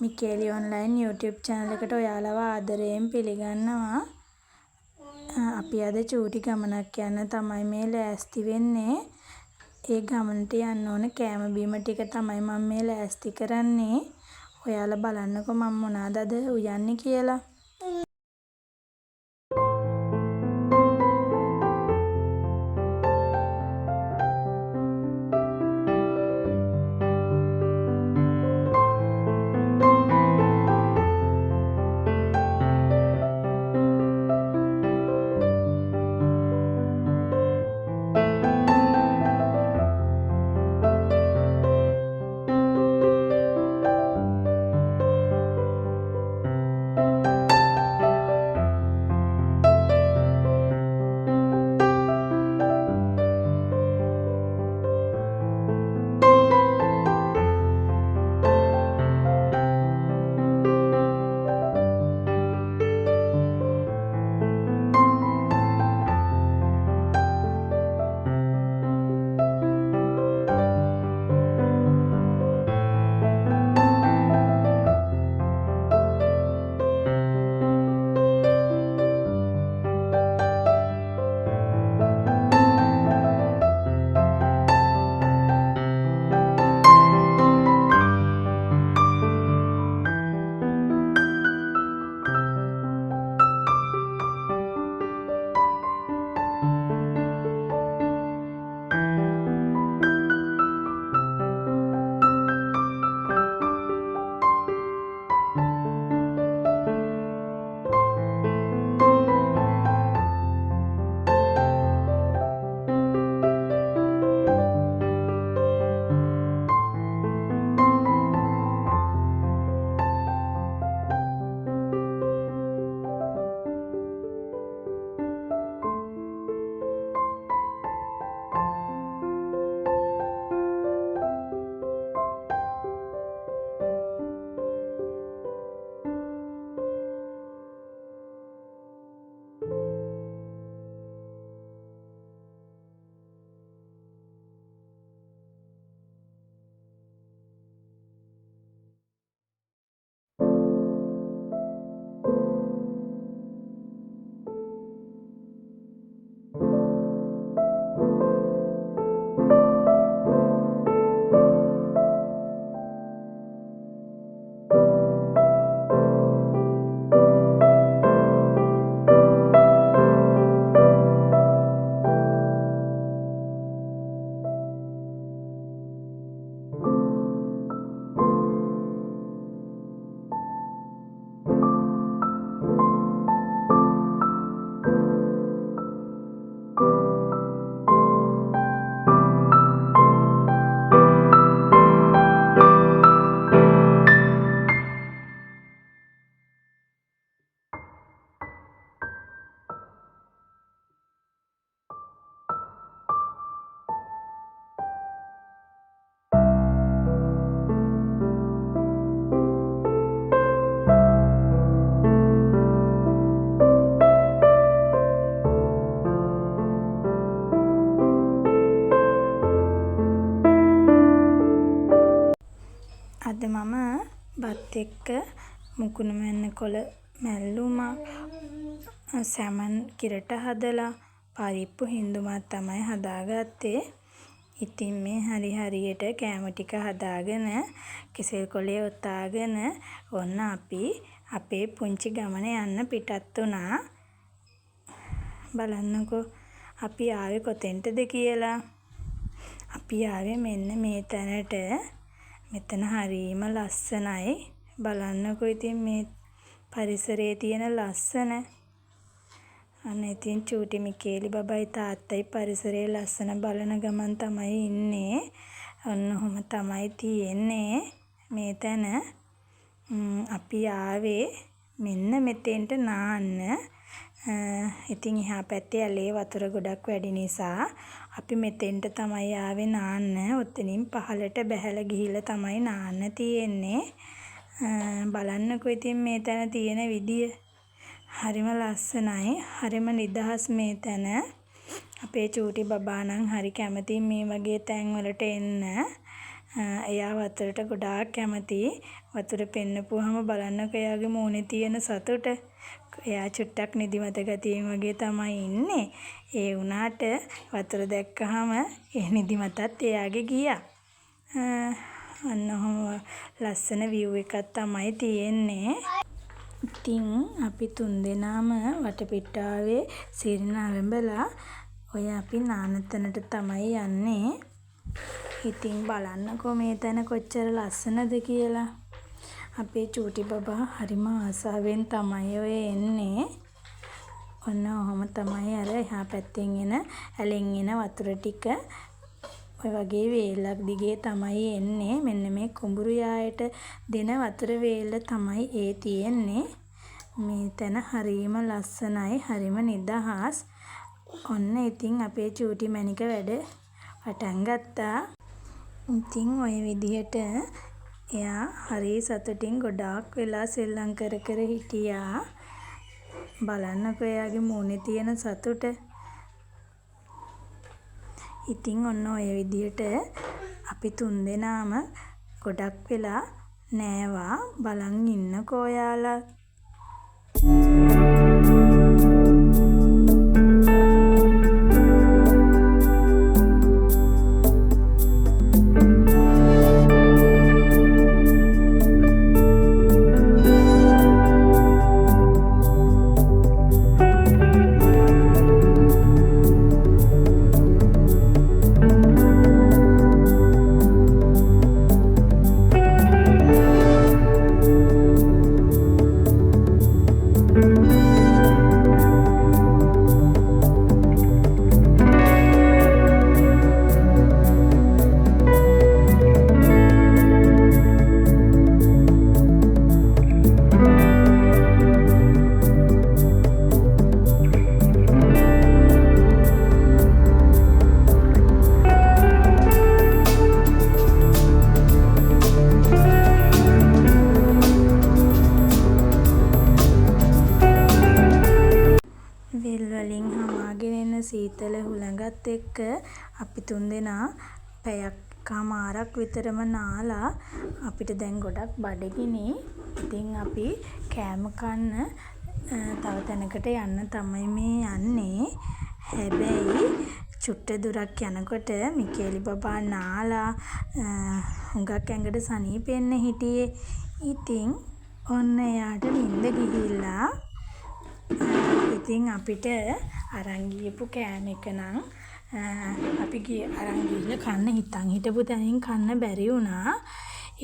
මිකේලි online YouTube channel එකට ඔයාලව ආදරයෙන් පිළිගන්නවා. අපි අද චූටි ගමනක් යන්න තමයි මේ ලෑස්ති වෙන්නේ. ඒ ගමනට යන්න ඕන කෑම බීම ටික තමයි මම මේ ලෑස්ති කරන්නේ. ඔයාලා බලන්නකෝ මම මොනවාද අද උයන්නේ කියලා. අද මම බත් එක්ක මුකුණු මැන්නකොළ මැල්ලුමක් සැමන් කිරට හදලා පරිප්පු හින්දුමක් තමයි හදාගත්තේ. ඉතින් මේ හරියට කෑම ටික හදාගෙන කෙසෙල් කොළේ ඔතාගෙන ඔන්න අපි අපේ පුංචි ගමන යන්න පිටත් වුණා. බලන්නකෝ අපි ආවේ කොතෙන්ටද කියලා. අපි ආවේ මෙන්න මේ තැනට. මෙතන හරිම ලස්සනයි. බලන්නකෝ ඉතින් මේ පරිසරයේ තියෙන ලස්සන. අන්න ඉතින් චූටි මිකේලි බබයි තාත්තයි පරිසරයේ ලස්සන බලන ගමන් තමයි ඉන්නේ. ඔන්න ඔහොම තමයි තියෙන්නේ මේ තැන. අපි ආවේ මෙන්න මෙතෙන්ට නාන්න. ඉතින් එහා පැත්තේ ඇලේ වතුර ගොඩක් වැඩි නිසා අපි මෙතෙන්ට තමයි ආවේ නාන්න. උතනින් පහළට බැහැලා ගිහිල්ලා තමයි නාන්න තියෙන්නේ. බලන්නකෝ ඉතින් මේ තැන තියෙන විදිය. හරිම ලස්සනයි. හරිම නිදහස් මේ තැන. අපේ චූටි බබා නම් හරි කැමතියි මේ වගේ තැන් වලට එන්න. එයා වතුරට ගොඩාක් කැමතියි. වතුර පෙන්නපුවාම බලන්නකෝ එයාගේ මූණේ තියෙන සතුට. එයා චුට්ටක් නිදිමත ගතියෙන් වගේ තමයි ඉන්නේ. ඒ වුණාට වතුර දැක්කහම ඒ නිදිමතත් එයාගේ ගියා. අන්න ඔහොම ලස්සන view එකක් තමයි තියෙන්නේ. ඉතින් අපි 3 දෙනාම වටපිටාවේ සිරින අරඹලා ඔය අපි නාන තැනට තමයි යන්නේ. ඉතින් බලන්නකෝ මේ තැන කොච්චර ලස්සනද කියලා. අපේ චූටි බබා හරිම ආසාවෙන් තමයි ඔය එන්නේ. ඔන්න ඔහොම තමයි අර එහා පැත්තෙන් එන ඇලෙන් එන වතුර ටික ඔය වගේ වේලක් දිගේ තමයි එන්නේ. මෙන්න මේ කුඹුරු යායට දෙන වතුර වේල තමයි ඒ තියෙන්නේ. මේ තැන හරිම ලස්සනයි, හරිම නිදහස්. ඔන්න ඉතින් අපේ චූටි මැනික වැඩ පටන් ගත්තා. ඉතින් ඔය විදිහට එයා හරි සතුටින් ගොඩාක් වෙලා සෙල්ලම් කර කර හිටියා. බලන්නකෝ එයාගේ මූණේ තියෙන සතුට. ඉතින් ඔන්න ඔය විදිහට අපි 3 දෙනාම ගොඩක් වෙලා නෑවා බලන් ඉන්නකෝ ඔයාලා. සීතල හුළඟත් එක්ක අපි 3 දෙනා පැයක් කමාරක් විතරම නාලා අපිට දැන් ගොඩක් බඩගිනි. ඉතින් අපි කෑම කන්න තව තැනකට යන්න තමයි මේ යන්නේ. හැබැයි චුට්ට දුරක් යනකොට මිකේලි බබා නාලා හුඟක් ඇඟට සනීපෙන්න හිටියේ. ඉතින් ඔන්න එයාට නිින්ද ගිහිල්ලා ඉතින් අපිට අරන් ගියපු කෑම එක නම් අපි අරන් ගිහලා කන්න හිතන් හිටපු තැනින් කන්න බැරි වුණා.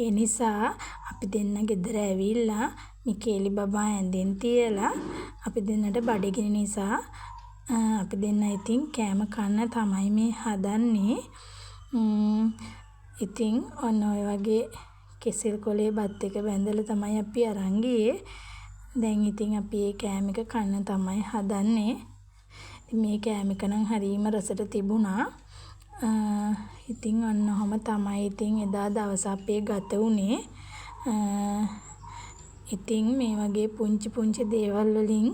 ඒ නිසා අපි දෙන්න ගෙදර ඇවිල්ලා මිකේලි බබා ඇඳෙන් තියලා අපි දෙන්නට බඩගිනි නිසා අපි දෙන්න ඉතින් කෑම කන්න තමයි මේ හදන්නේ. ඉතින් ඔන්න ඔය වගේ කෙසෙල් කොලේ බත් එක බැඳලා තමයි අපි අරන් ගියේ. දැන් ඉතින් අපි මේ කෑම එක කන්න තමයි හදන්නේ. මේ කෑම එක නම් හරිම රසට තිබුණා. ඉතින් ඔන්න ඔහම තමයි ඉතින් එදා දවස අපේ ගත වුණේ. ඉතින් මේ වගේ පුංචි පුංචි දේවල් වලින්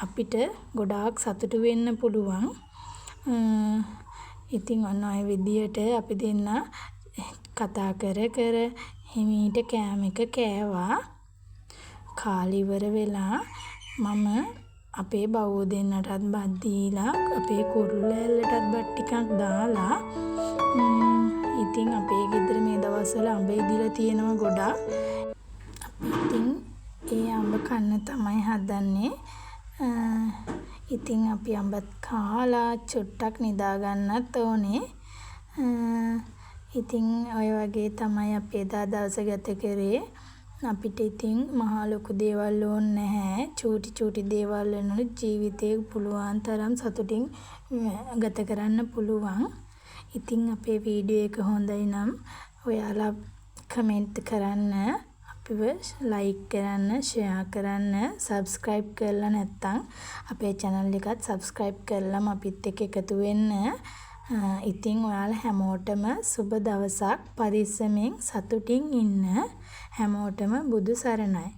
අපිට ගොඩාක් සතුටු වෙන්න පුළුවන්. ඉතින් ඔන්න ඔය විදියට අපි දෙන්න කතා කර කර හිමීට කෑම එක කෑවා. කාලේ ඉවර වෙලා මම අපේ බව්ව දෙන්නටත් බත් දීලා අපේ කුරුල්ල ඇල්ලටත් බත් ටිකක් දාලා ඉතින් අපේ ගෙදර මේ දවස්වල අඹ ඉදිලා තියෙනවා ගොඩාක්. ඉතින් ඒ අඹ කන්න තමයි හදන්නේ. ඉතින් අපි අඹත් කාලා චුට්ටක් නිදා ගන්නත් ඕනේ. ඉතින් ඔය වගේ තමයි අපි එදා දවස ගත කරේ. අපිට ඉතින් මහා ලොකු දේවල් ඕනේ නැහැ. චූටි චූටි දේවල් වලින් ජීවිතේ පුළුවන් තරම් සතුටින් ගත කරන්න පුළුවන්. ඉතින් අපේ වීඩියෝ එක හොඳයි නම් ඔයාලා කමෙන්ට් කරන්න, අපිව ලයික් කරන්න, ෂෙයා කරන්න, සබ්ස්ක්‍රයිබ් කරලා නැත්නම් අපේ channel එකත් සබ්ස්ක්‍රයිබ් කරලාම අපිත් එක්ක එකතු වෙන්න. ඉතින් ඔයාලා හැමෝටම සුබ දවසක්. පරිස්සමෙන් සතුටින් ඉන්න. හැමෝටම බුදු සරණයි.